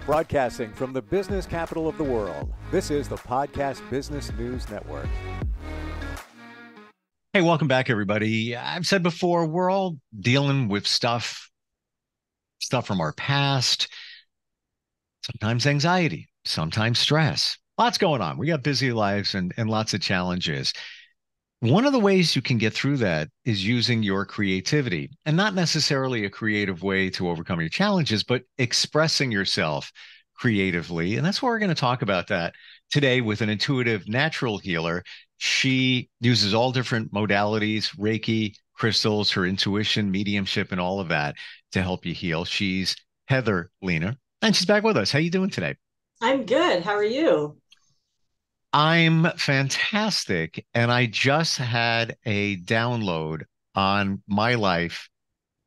Broadcasting from the business capital of the world, this is the Podcast Business News Network. Hey, welcome back, everybody. I've said before, we're all dealing with stuff from our past, sometimes anxiety, sometimes stress. Lots going on. We got busy lives and lots of challenges. One of the ways you can get through that is using your creativity, and not necessarily a creative way to overcome your challenges, but expressing yourself creatively. And that's what we're going to talk about that today with an intuitive natural healer. She uses all different modalities, Reiki, crystals, her intuition, mediumship, and all of that to help you heal. She's Heather Lena, and she's back with us. How you doing today? I'm good. How are you? I'm fantastic. And I just had a download on my life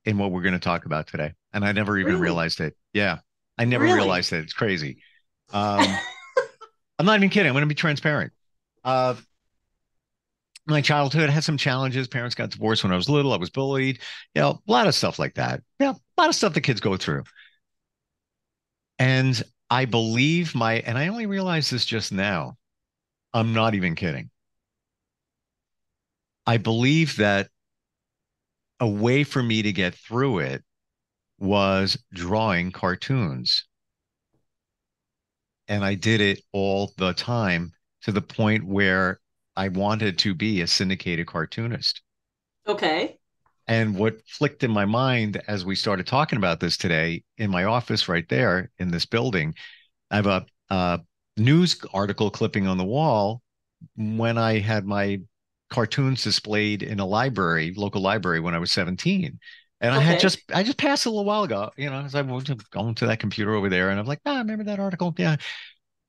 in what we're going to talk about today. And I never even Really? realized it. Yeah, I never Really? realized it. It's crazy. Um, I'm not even kidding. I'm going to be transparent. Uh, my childhood had some challenges. Parents got divorced when I was little. I was bullied. A lot of stuff like that. Yeah, a lot of stuff that kids go through. And I believe and I only realized this just now. I'm not even kidding. I believe that a way for me to get through it was drawing cartoons. And I did it all the time to the point where I wanted to be a syndicated cartoonist. Okay. And what flicked in my mind as we started talking about this today in my office right there in this building, I have a news article clipping on the wall when I had my cartoons displayed in a library, local library, when I was 17. And Okay. I just passed a little while ago, as I was going to that computer over there, and I'm like, remember that article? Yeah.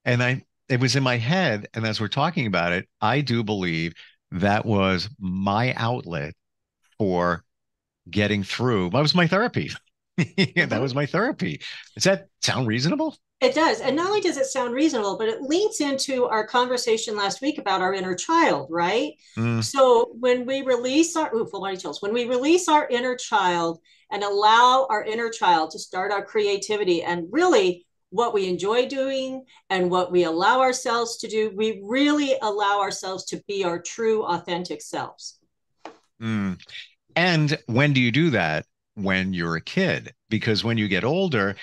And it was in my head. And as we're talking about it, I do believe that was my outlet for getting through. That was my therapy. That hmm was my therapy. Does that sound reasonable? It does. And not only does it sound reasonable, but it leads into our conversation last week about our inner child, right? Mm, So when we release when we release our inner child and allow our inner child to start our creativity and really what we enjoy doing and what we allow ourselves to do, we really allow ourselves to be our true, authentic selves. mm. And when do you do that? When you're a kid, because when you get older,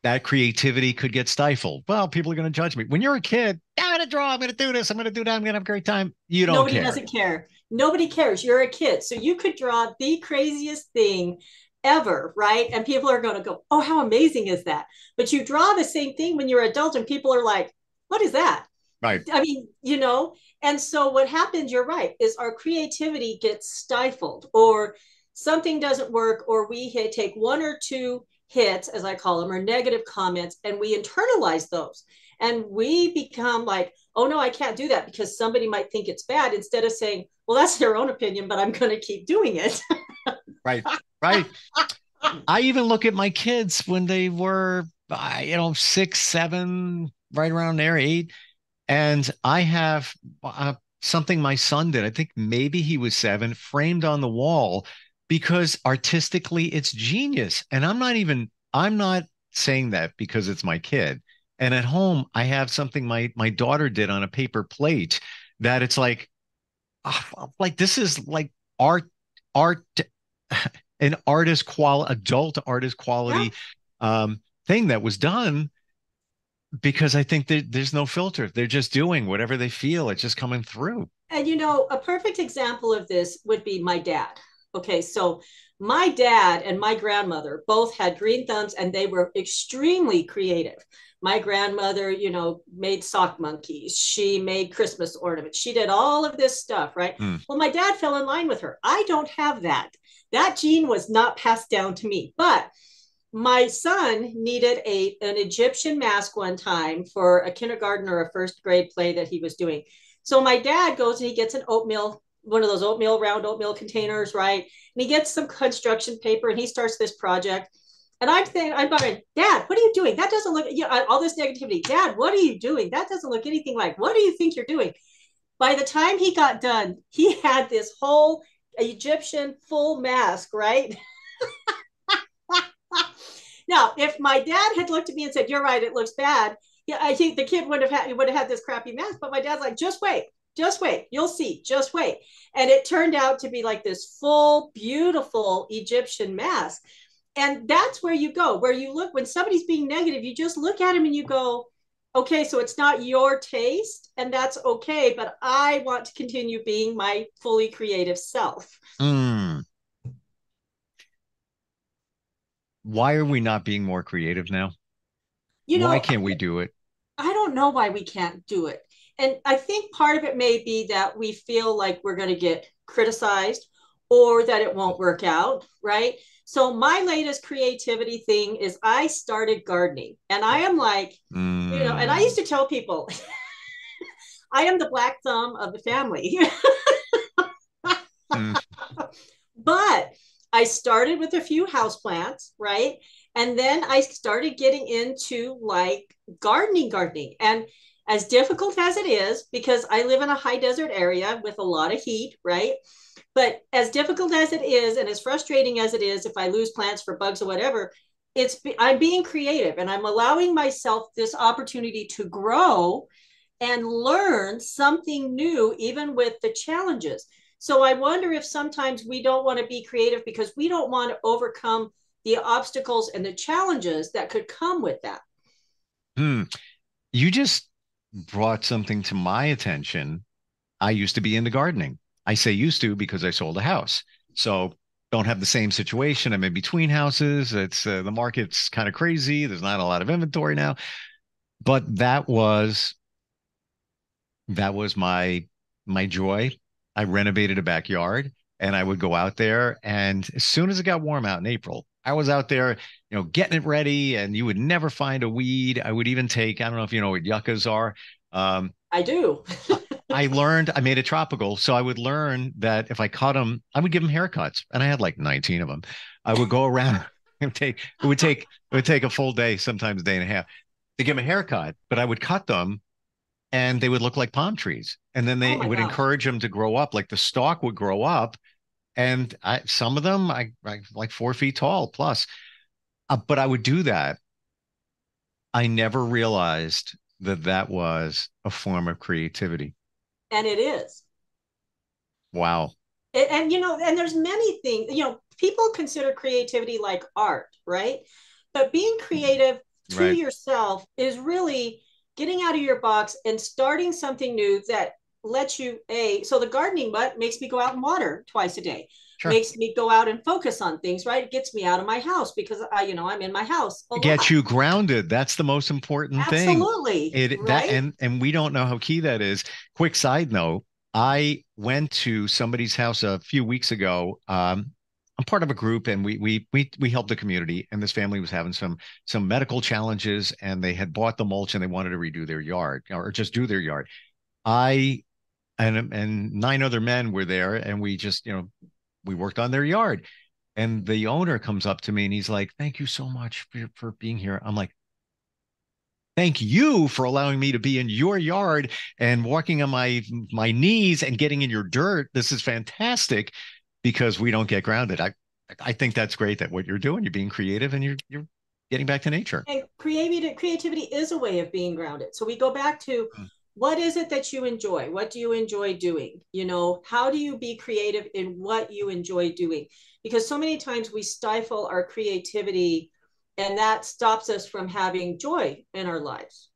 that creativity could get stifled. Well, people are going to judge me. When you're a kid, I'm going to draw, I'm going to do this, I'm going to do that, I'm going to have a great time. You don't Nobody care. doesn't care. Nobody cares. You're a kid. So you could draw the craziest thing ever, right? And people are going to go, oh, how amazing is that? But you draw the same thing when you're an adult and people are like, what is that? Right. I mean, and so what happens, you're right, is our creativity gets stifled or something doesn't work, or take one or two hits, as I call them, or negative comments, and we internalize those. And we become like, oh no, I can't do that because somebody might think it's bad, instead of saying, well, that's their own opinion, but I'm going to keep doing it. Right. Right. I even look at my kids when they were, 6, 7, right around there, 8. And I have something my son did. I think maybe he was 7, framed on the wall because artistically it's genius. And I'm not saying that because it's my kid. And at home, I have something my daughter did on a paper plate that it's like this is like art, an adult artist Yeah. quality thing that was done because I think that there's no filter. They're just doing whatever they feel. It's just coming through. And a perfect example of this would be my dad. Okay, so my dad and my grandmother both had green thumbs and they were extremely creative. My grandmother, made sock monkeys. She made Christmas ornaments. She did all of this stuff, right? Hmm. Well, my dad fell in line with her. I don't have that. That gene was not passed down to me. But my son needed an Egyptian mask one time for a kindergarten or a first grade play that he was doing. So my dad goes and he gets one of those round oatmeal containers, right? And he gets some construction paper and he starts this project. And I'm going, Dad, what are you doing? That doesn't look, all this negativity. Dad, what are you doing? That doesn't look anything like, what do you think you're doing? By the time he got done, he had this whole Egyptian full mask, right? Now, if my dad had looked at me and said, "You're right, it looks bad," yeah, I think the kid would have had this crappy mask. But my dad's like, just wait, you'll see, just wait. And it turned out to be like this full, beautiful Egyptian mask. And that's where you go, where you look when somebody's being negative, you just look at him and you go, okay, so it's not your taste, and that's okay, but I want to continue being my fully creative self. Mm. Why are we not being more creative now? You Why know, can't we do it? I don't know why we can't do it. And I think part of it may be that we feel like we're going to get criticized or that it won't work out, right? So my latest creativity thing is I started gardening. And I am like, and I Mm. used to tell people I am the black thumb of the family. Mm. But I started with a few houseplants, right? And then I started getting into like gardening. And as difficult as it is, because I live in a high desert area with a lot of heat, right? But as difficult as it is, and as frustrating as it is, if I lose plants for bugs or whatever, I'm being creative and I'm allowing myself this opportunity to grow and learn something new, even with the challenges. So I wonder if sometimes we don't want to be creative because we don't want to overcome the obstacles and the challenges that could come with that. Hmm. You just brought something to my attention. I used to be into gardening. I say used to because I sold a house. So don't have the same situation. I'm in between houses. It's the market's kind of crazy. There's not a lot of inventory now. But that was my joy. I renovated a backyard and I would go out there. And as soon as it got warm out in April, I was out there, getting it ready, and you would never find a weed. I would even take, I don't know if you know what yuccas are. Um, I do. I made it tropical. So I would learn that if I cut them, I would give them haircuts. And I had like 19 of them. I would go around and it would take a full day, sometimes a day and a half to give them a haircut, but I would cut them and they would look like palm trees. And then Oh it my would gosh. encourage them to grow up, like the stalk would grow up. And some of them, I like 4 feet tall plus. But I would do that. I never realized that that was a form of creativity. And it is. Wow. And there's many things, people consider creativity like art, right? But being creative to Right. yourself is really getting out of your box and starting something new that lets you so the gardening what makes me go out and water twice a day, Sure. makes me go out and focus on things, right? It gets me out of my house because I'm in my house a Get lot. you grounded. That's the most important thing. Absolutely, It that right? and we don't know how key that is. Quick side note, I went to somebody's house a few weeks ago. I'm part of a group and we help the community, and this family was having some medical challenges, and they had bought the mulch and they wanted to redo their yard or just do their yard. I and 9 other men were there, and we just, we worked on their yard. And the owner comes up to me and he's like, "Thank you so much for being here." I'm like, "Thank you for allowing me to be in your yard and walking on my knees and getting in your dirt. This is fantastic because we don't get grounded." I think that's great that what you're doing, you're being creative and you're getting back to nature. And creativity is a way of being grounded. So we go back to what is it that you enjoy? What do you enjoy doing? How do you be creative in what you enjoy doing? Because so many times we stifle our creativity and that stops us from having joy in our lives.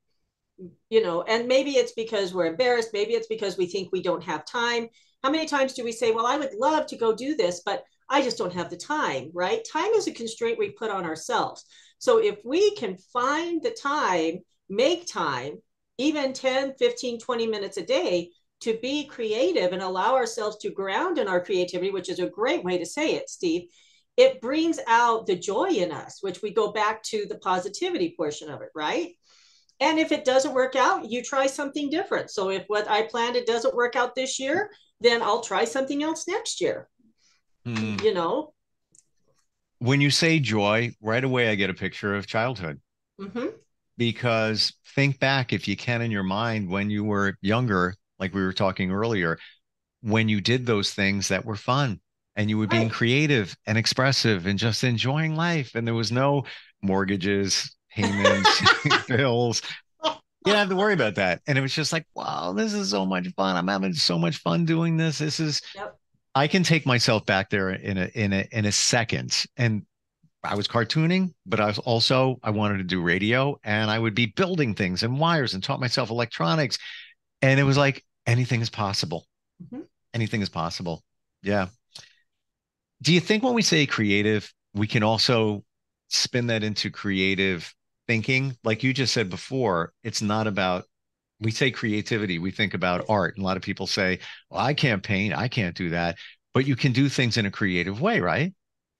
And maybe it's because we're embarrassed. Maybe it's because we think we don't have time. How many times do we say, well, I would love to go do this, but I just don't have the time, right? Time is a constraint we put on ourselves. So if we can find the time, make time, even 10, 15, 20 minutes a day to be creative and allow ourselves to ground in our creativity, which is a great way to say it, Steve, it brings out the joy in us, which we go back to the positivity portion of it, right? And if it doesn't work out, you try something different. So if what I planned it doesn't work out this year, then I'll try something else next year. Hmm. You know. When you say joy, right away I get a picture of childhood, Mm-hmm. because think back if you can in your mind when you were younger, like we were talking earlier, when you did those things that were fun and you were being creative and expressive and just enjoying life. And there was no mortgages, payments, bills. You don't have to worry about that. And it was just like, wow, this is so much fun. I'm having so much fun doing this. This is, Yep. I can take myself back there in a second. And I was cartooning, but I wanted to do radio, and I would be building things and wires and taught myself electronics. And it was like anything is possible. Mm-hmm. Anything is possible. Yeah. Do you think when we say creative, we can also spin that into creative thinking? Like you just said before, it's not about, we say creativity, we think about art. And a lot of people say, well, I can't paint, I can't do that. But you can do things in a creative way, right?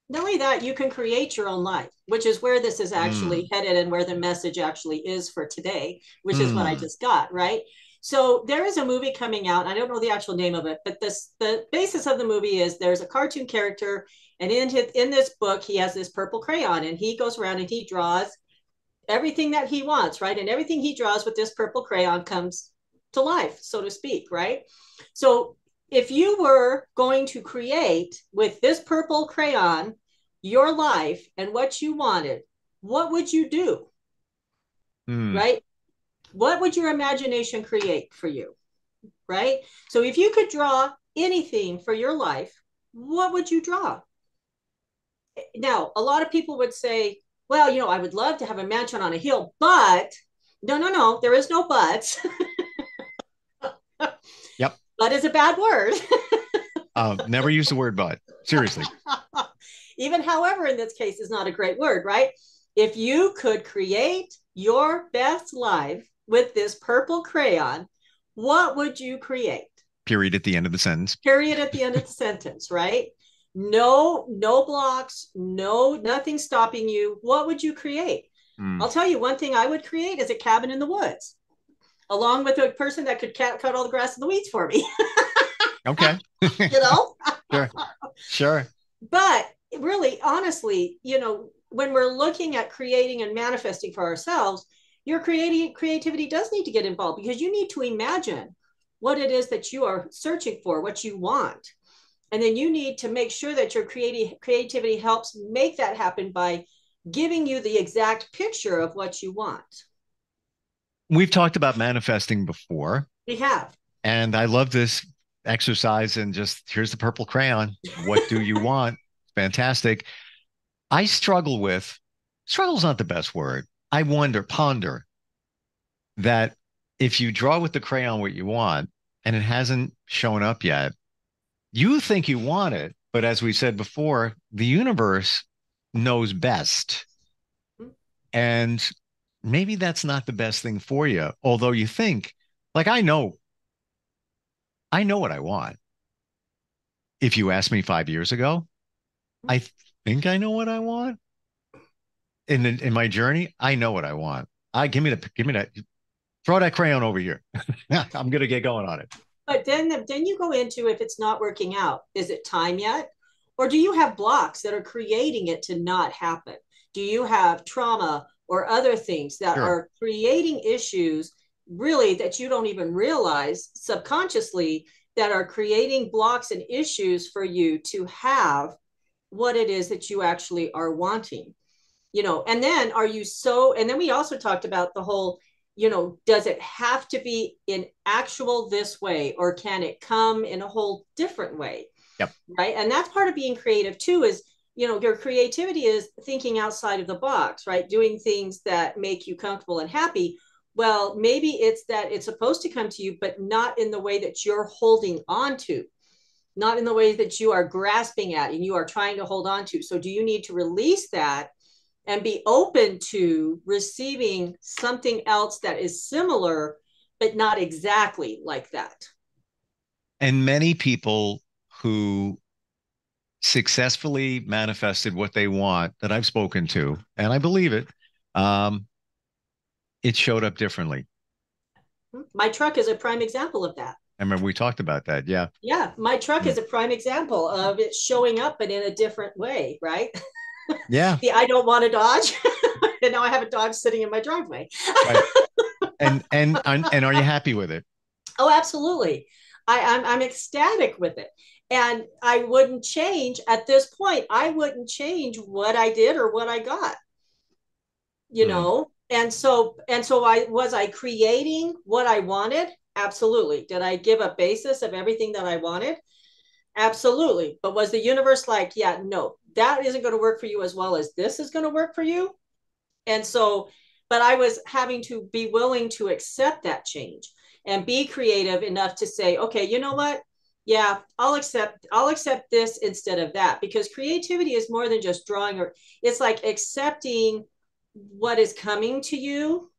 Not only that, you can create your own life, which is where this is actually headed and where the message actually is for today, which is what I just got, right? So there is a movie coming out. I don't know the actual name of it, but the basis of the movie is there's a cartoon character, and in this book, he has this purple crayon, and he goes around and he draws everything that he wants, right? And everything he draws with this purple crayon comes to life, so to speak, right? So if you were going to create with this purple crayon your life and what you wanted, what would you do? Right? What would your imagination create for you? Right? So if you could draw anything for your life, what would you draw? Now, a lot of people would say, well, I would love to have a mansion on a hill, but no, there is no buts. Yep. But is a bad word. Never use the word but. Seriously. Even however, in this case, is not a great word, right? If you could create your best life with this purple crayon, what would you create? Period at the end of the sentence. Period at the end of the sentence, right? No blocks, nothing stopping you. What would you create? I'll tell you one thing I would create is a cabin in the woods, along with a person that could cut all the grass and the weeds for me. Okay. Sure. But really, honestly, when we're looking at creating and manifesting for ourselves, your creativity does need to get involved, because you need to imagine what it is that you are searching for, what you want. And then you need to make sure that your creativity helps make that happen by giving you the exact picture of what you want. We've talked about manifesting before. We have. And I love this exercise, and just here's the purple crayon. What do you want? Fantastic. I struggle's not the best word. I ponder that if you draw with the crayon what you want and it hasn't shown up yet, you think you want it. But as we said before, the universe knows best. And maybe that's not the best thing for you. Although you think, like, I know what I want. If you asked me 5 years ago, I think I know what I want. In my journey, I know what I want. Give me that. Throw that crayon over here. I'm gonna get going on it. But then you go into, if it's not working out, is it time yet? Or do you have blocks that are creating it to not happen? Do you have trauma or other things that are creating issues really that you don't even realize subconsciously, that are creating blocks and issues for you to have what it is that you actually are wanting? And then and then we also talked about the whole, does it have to be in actual this way, or can it come in a whole different way? Yep. Right. And that's part of being creative too, is, your creativity is thinking outside of the box, right? Doing things that make you comfortable and happy. Well, maybe it's that it's supposed to come to you, but not in the way that you're holding on to, not in the way that you are grasping at and you are trying to hold on to. So do you need to release that and be open to receiving something else that is similar, but not exactly like that? And many people who successfully manifested what they want that I've spoken to, and I believe it, it showed up differently. My truck is a prime example of that. I remember we talked about that. Yeah. Yeah. My truck is a prime example of it showing up, but in a different way. Right. Yeah. I don't want a Dodge. And now I have a Dodge sitting in my driveway. Right. And are you happy with it? Oh, absolutely. I'm ecstatic with it. And I wouldn't change at this point. I wouldn't change what I did or what I got, you Hmm. know? And so I creating what I wanted? Absolutely. Did I give a basis of everything that I wanted? Absolutely. But was the universe like, yeah, no, that isn't going to work for you as well as this is going to work for you? And so, but I was having to be willing to accept that change and be creative enough to say, okay, you know what? Yeah, I'll accept this instead of that, because creativity is more than just drawing, or it's like accepting what is coming to you.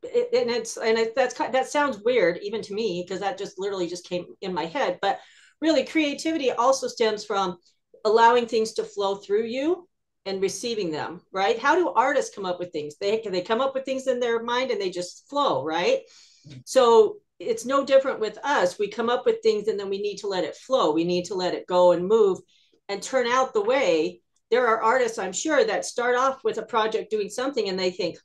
That sounds weird even to me, because that just literally just came in my head. But really, creativity also stems from allowing things to flow through you and receiving them, right? How do artists come up with things? They come up with things in their mind and they just flow, right? So it's no different with us. We come up with things and then we need to let it flow. We need to let it go and move and turn out the way. There are artists, I'm sure, that start off with a project doing something and they think,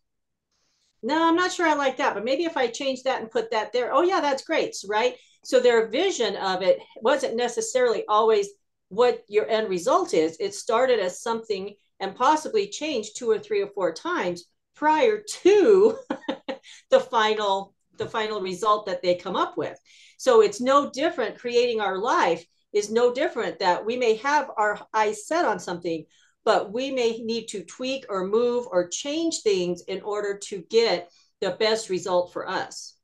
no, I'm not sure I like that, but maybe if I change that and put that there, oh yeah, that's great, right? So their vision of it wasn't necessarily always what your end result is. It started as something and possibly changed two or three or four times prior to the final result that they come up with. So it's no different. Creating our life is no different, that we may have our eyes set on something, but we may need to tweak or move or change things in order to get the best result for us.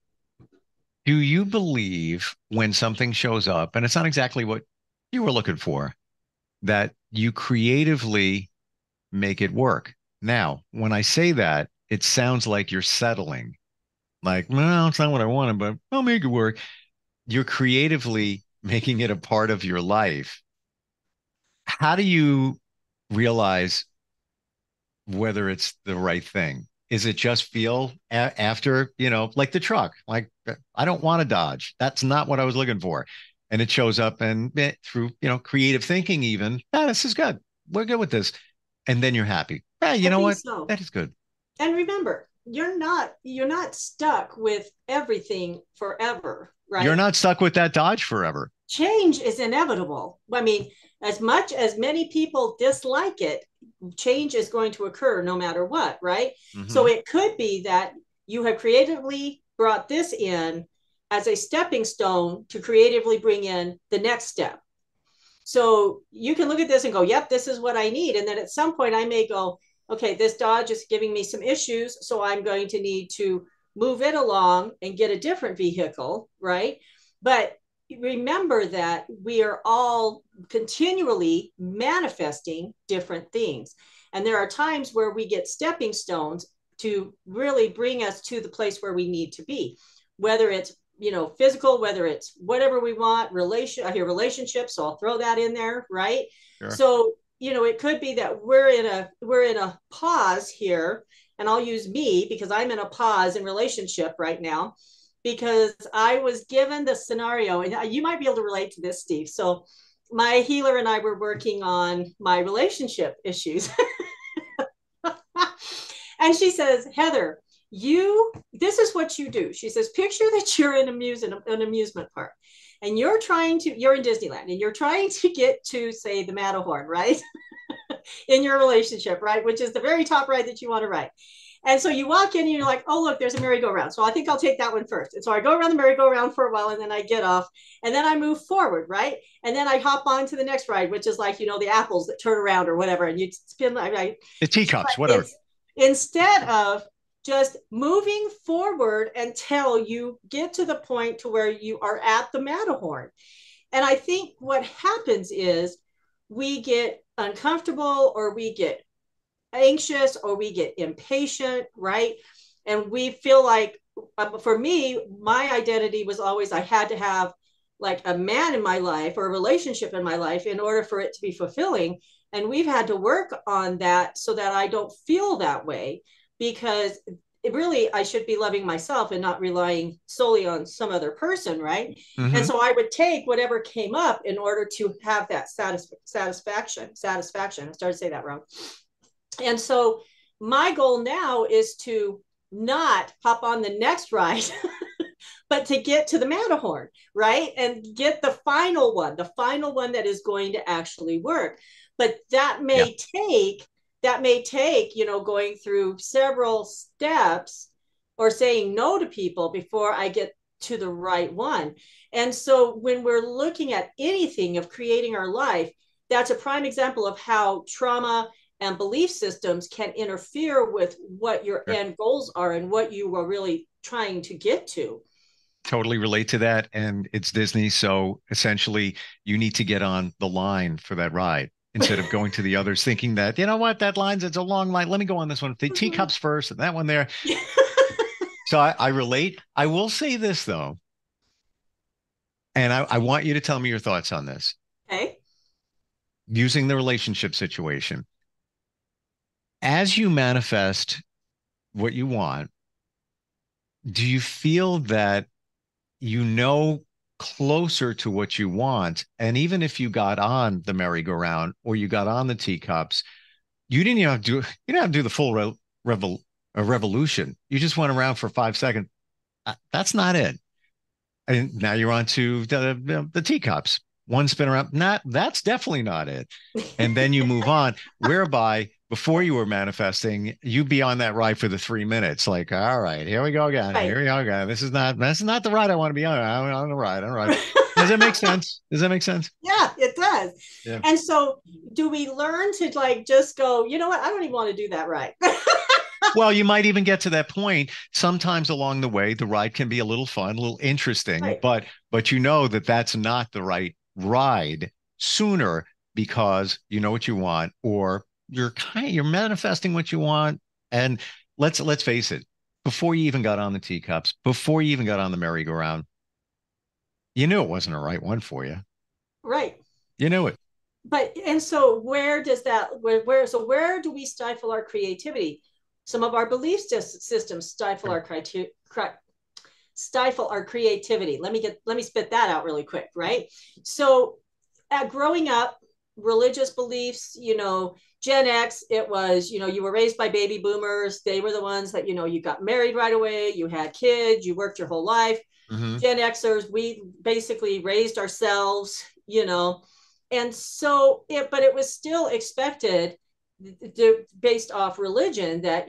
Do you believe when something shows up and it's not exactly what you were looking for, that you creatively make it work? Now, when I say that, it sounds like you're settling. Like, no, it's not what I wanted, but I'll make it work. You're creatively making it a part of your life. How do you realize whether it's the right thing? Is it just feel after, like the truck, like I don't want to Dodge. That's not what I was looking for. And it shows up and through, creative thinking, even, this is good. We're good with this. And then you're happy. Hey, you I know think what? so. That is good. And remember, you're not stuck with everything forever, You're right? not stuck with that Dodge forever. Change is inevitable. I mean, as much as many people dislike it, change is going to occur no matter what, right? So Hmm. it could be that you have creatively brought this in as a stepping stone to creatively bring in the next step. So you can look at this and go, yep, this is what I need. And then at some point I may go, okay, this Dodge is giving me some issues. So I'm going to need to move it along and get a different vehicle, right? But remember that we are all continually manifesting different things. And there are times where we get stepping stones to really bring us to the place where we need to be, whether it's physical, whether it's whatever we want. I hear relationships, so I'll throw that in there, right? Sure. So it could be that we're in a pause here, and I'll use me because I'm in a pause in relationship right now, because I was given the scenario, and you might be able to relate to this, Steve. So my healer and I were working on my relationship issues. And she says, Heather, this is what you do. She says, picture that you're in an amusement park, and you're in Disneyland, and you're trying to get to, say, the Matterhorn, right? In your relationship, right? Which is the very top ride that you want to ride. And so you walk in and you're like, oh, look, there's a merry-go-round. So I think I'll take that one first. And so I go around the merry-go-round for a while, and then I get off, and then I move forward, right? And then I hop on to the next ride, which is like, the apples that turn around or whatever. And you spin like, The she's teacups, like, whatever. instead of just moving forward until you get to the point to where you are at the Matterhorn. And I think what happens is we get uncomfortable, or we get anxious, or we get impatient, right? And we feel like, for me, my identity was always I had to have like a man in my life or a relationship in my life in order for it to be fulfilling. And we've had to work on that so that I don't feel that way, because really I should be loving myself and not relying solely on some other person, right? And Hmm. so I would take whatever came up in order to have that satisfaction. I started to say that wrong. And so my goal now is to not hop on the next ride but to get to the Matterhorn, right? And get the final one that is going to actually work. But Yeah. that may take, going through several steps or saying no to people before I get to the right one. And so when we're looking at anything of creating our life, that's a prime example of how trauma and belief systems can interfere with what your Sure. end goals are and what you were really trying to get to. Totally relate to that. And it's Disney. So essentially, you need to get on the line for that ride instead of going to the others thinking that, you know what, it's a long line. Let me go on this one. The teacups first and that one there. So I relate. I will say this, though, and I want you to tell me your thoughts on this Okay. using the relationship situation. As you manifest what you want, do you feel that you know closer to what you want? And even if you got on the merry-go-round or you got on the teacups, you didn't even have to do you didn't have to do the full revolution. You just went around for 5 seconds. That's not it. And now you're on to the teacups. One spin around. Not that's definitely not it. And then you move on, whereby before you were manifesting, you'd be on that ride for the 3 minutes. Like, all right, here we go again. Right. Here we go again. This is not the ride I want to be on. I'm on the ride. All right. Does that make sense? Does that make sense? Yeah, it does. Yeah. And so do we learn to like just go, you know what? I don't even want to do that right. Well, you might even get to that point. Sometimes along the way, the ride can be a little fun, a little interesting, Right. but you know that that's not the right ride sooner because you know what you want, or you're manifesting what you want. And let's face it, before you even got on the teacups, before you even got on the merry-go-round, you knew it wasn't the right one for you. Right. You knew it. But and so where does that where do we stifle our creativity? Some of our belief systems stifle our creativity. Let me spit that out really quick, right? So growing up, religious beliefs, Gen X, it was, you were raised by baby boomers. They were the ones that, you got married right away, you had kids, you worked your whole life. Mm-hmm. Gen Xers, we basically raised ourselves, and so but it was still expected based off religion that,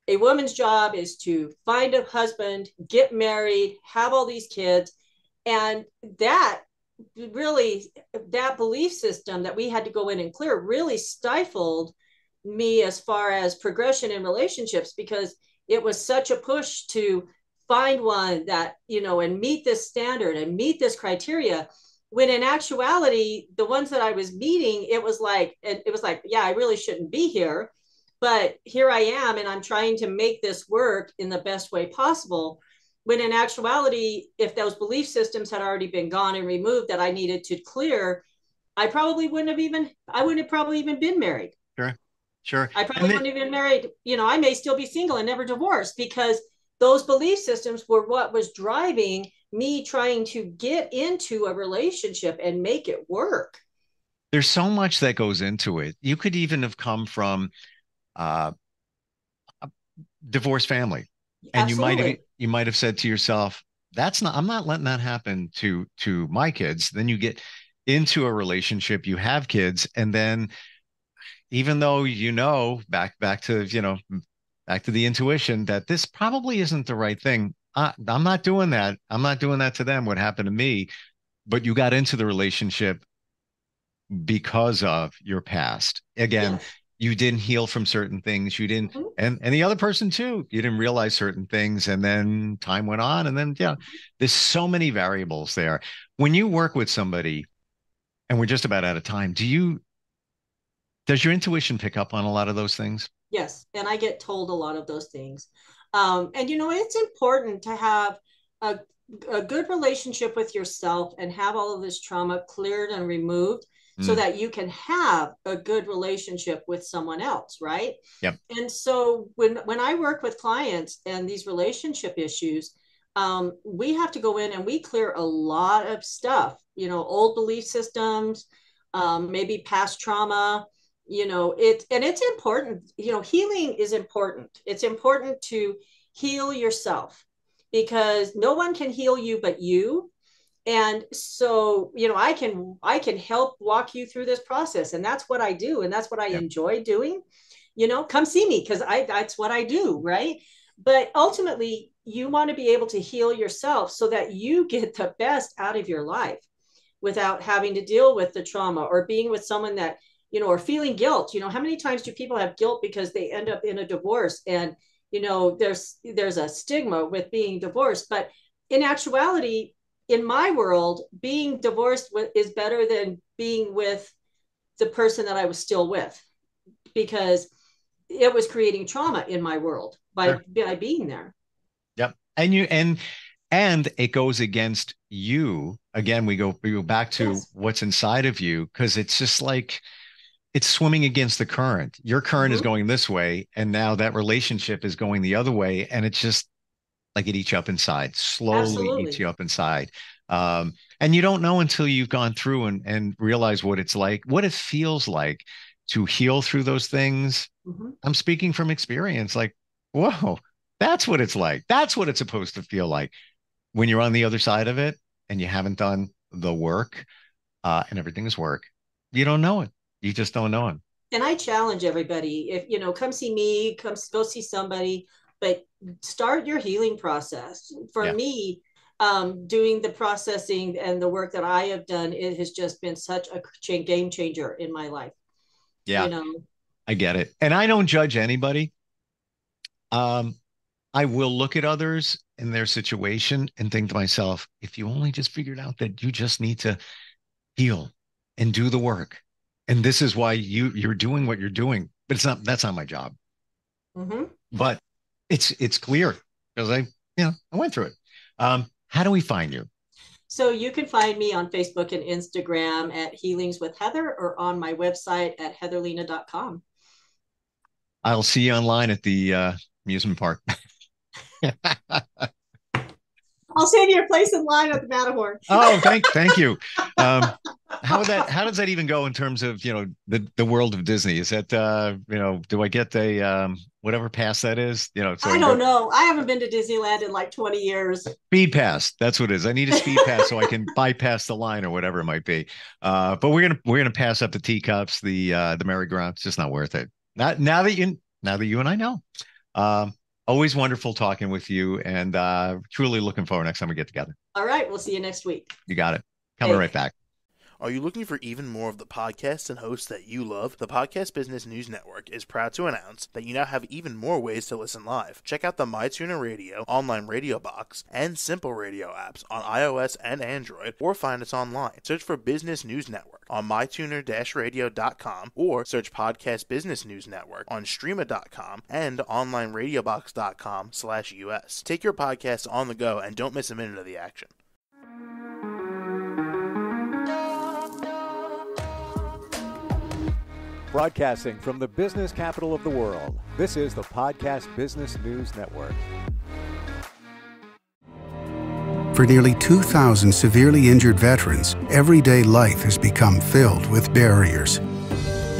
a woman's job is to find a husband, get married, have all these kids. And that really, that belief system that we had to go in and clear really stifled me as far as progression in relationships, because it was such a push to find one that, and meet this standard and meet this criteria, when in actuality the ones that I was meeting, it was like, yeah, I really shouldn't be here, but here I am and I'm trying to make this work in the best way possible, when in actuality, if those belief systems had already been gone and removed that I needed to clear, I wouldn't have probably even been married. Sure. Sure. I And probably then, wouldn't have been married. I may still be single and never divorced, because those belief systems were what was driving me trying to get into a relationship and make it work. there's so much that goes into it. You could even have come from uh, a divorced family, and Absolutely. you might have said to yourself, "That's not. I'm not letting that happen to my kids." Then you get into a relationship, you have kids, and then even though back to back to the intuition that this probably isn't the right thing. I'm not doing that. I'm not doing that to them. What happened to me? But you got into the relationship because of your past. Again, Yes. you didn't heal from certain things. You didn't, Mm-hmm. and the other person too, you didn't realize certain things. And then time went on. And then, yeah, there's so many variables there. When you work with somebody, and we're just about out of time, does your intuition pick up on a lot of those things? Yes, and I get told a lot of those things. And it's important to have a, a good relationship with yourself and have all of this trauma cleared and removed so Mm, that you can have a good relationship with someone else, right? yep. And so when I work with clients and these relationship issues, we have to go in and we clear a lot of stuff, old belief systems, maybe past trauma, it's important. Healing is important. It's important to heal yourself, because no one can heal you but you. And so, I can help walk you through this process. And that's what I do. And that's what I enjoy doing. Come see me, because that's what I do. Right. But ultimately, you want to be able to heal yourself so that you get the best out of your life without having to deal with the trauma or being with someone that, or feeling guilt. How many times do people have guilt because they end up in a divorce? And, there's a stigma with being divorced. But in actuality, in my world, being divorced is better than being with the person that I was still with, because it was creating trauma in my world by being there. Yep. And it goes against you. Again, we go back to what's inside of you, because it's just like it's swimming against the current. Your current is going this way, and now that relationship is going the other way, and it's just like it eats you up inside, slowly eats you up inside. And you don't know until you've gone through and realize what it's like, what it feels like to heal through those things. I'm speaking from experience, like, whoa, that's what it's like. That's what it's supposed to feel like when you're on the other side of it and you haven't done the work, and everything is work. You don't know it. You just don't know it. And I challenge everybody, if, come see me, go see somebody, but start your healing process. For me, doing the processing and the work that I have done, it has just been such a game changer in my life. Yeah, I get it. And I don't judge anybody. I will look at others in their situation and think to myself, if you only just figured out that you just need to heal and do the work. And this is why you're doing what you're doing, but that's not my job. But it's clear, because I went through it. How do we find you? So you can find me on Facebook and Instagram at Healings with Heather, or on my website at heatherlena.com. I'll see you online at the amusement park. I'll save you a place in line at the Matterhorn. Oh, thank you. How does that even go in terms of, the world of Disney? Is that, do I get a, whatever pass that is? So I don't know. I haven't been to Disneyland in like 20 years. Speed pass. That's what it is. I need a speed pass so I can bypass the line or whatever it might be. But we're going to pass up the teacups, the merry-go-round. It's just not worth it. Now that you and I know. Always wonderful talking with you, and truly looking forward next time we get together. All right. We'll see you next week. You got it. Coming right back. Are you looking for even more of the podcasts and hosts that you love? The Podcast Business News Network is proud to announce that you now have even more ways to listen live. Check out the MyTuner Radio, online radio box, and Simple Radio apps on iOS and Android, or find us online. Search for Business News Network on mytuner-radio.com, or search Podcast Business News Network on streama.com and onlineradiobox.com/US. Take your podcast on the go and don't miss a minute of the action. Broadcasting from the business capital of the world, this is the Podcast Business News Network. For nearly 2,000 severely injured veterans, everyday life has become filled with barriers.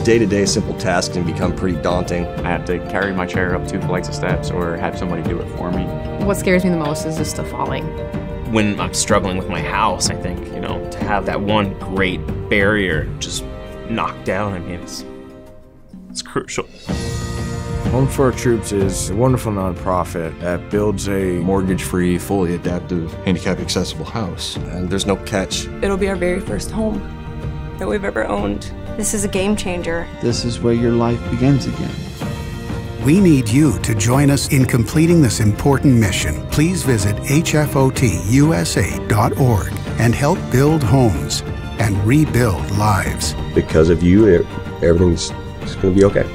Day-to-day simple tasks can become pretty daunting. I have to carry my chair up 2 flights of steps or have somebody do it for me. What scares me the most is just the falling. When I'm struggling with my house, I think, to have that one great barrier just knocked down, it's crucial. Home for Our Troops is a wonderful nonprofit that builds a mortgage-free, fully adaptive, handicap-accessible house. And there's no catch. It'll be our very first home that we've ever owned. This is a game changer. This is where your life begins again. We need you to join us in completing this important mission. Please visit hfotusa.org and help build homes and rebuild lives. Because of you, everything's going to be okay.